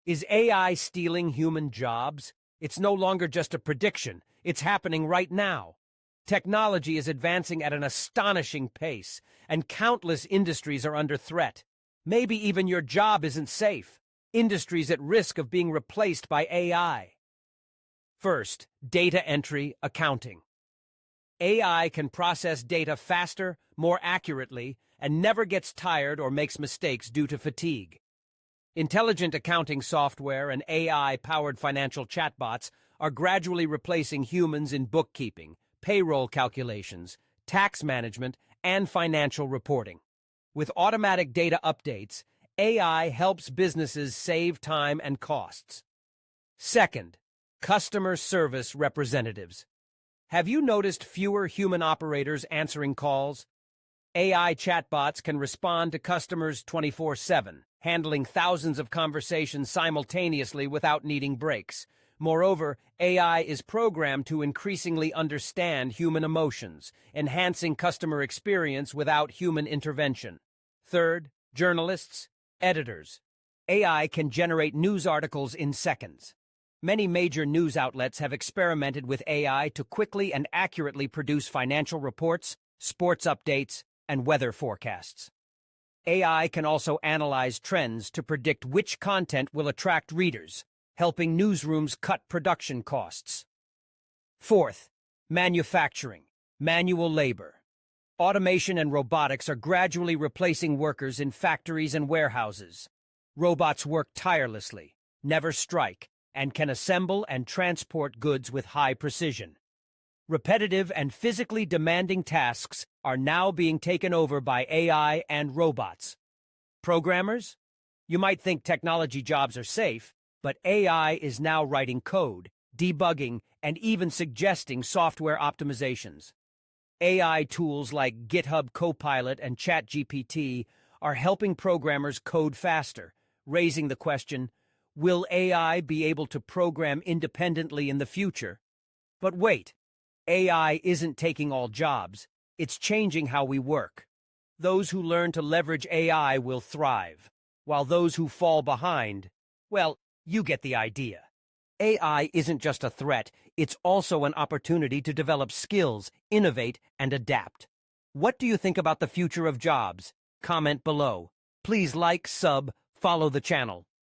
Is AI stealing human jobs? It's no longer just a prediction. It's happening right now. Technology is advancing at an astonishing pace, and countless industries are under threat. Maybe even your job isn't safe. Industries at risk of being replaced by AI. First, data entry, accounting. AI can process data faster, more accurately, and never gets tired or makes mistakes due to fatigue. Intelligent accounting software and AI-powered financial chatbots are gradually replacing humans in bookkeeping, payroll calculations, tax management, and financial reporting. With automatic data updates, AI helps businesses save time and costs. Second, customer service representatives. Have you noticed fewer human operators answering calls? AI chatbots can respond to customers 24/7, handling thousands of conversations simultaneously without needing breaks. Moreover, AI is programmed to increasingly understand human emotions, enhancing customer experience without human intervention. Third, journalists, editors. AI can generate news articles in seconds. Many major news outlets have experimented with AI to quickly and accurately produce financial reports, sports updates, and weather forecasts. AI can also analyze trends to predict which content will attract readers, helping newsrooms cut production costs. Fourth, manufacturing, manual labor. Automation and robotics are gradually replacing workers in factories and warehouses. Robots work tirelessly, never strike, and can assemble and transport goods with high precision. Repetitive and physically demanding tasks are now being taken over by AI and robots. Programmers? You might think technology jobs are safe, but AI is now writing code, debugging, and even suggesting software optimizations. AI tools like GitHub Copilot and ChatGPT are helping programmers code faster, raising the question, will AI be able to program independently in the future? But wait, AI isn't taking all jobs. It's changing how we work. Those who learn to leverage AI will thrive, while those who fall behind, well, you get the idea. AI isn't just a threat, it's also an opportunity to develop skills, innovate, and adapt. What do you think about the future of jobs? Comment below. Please like, follow the channel.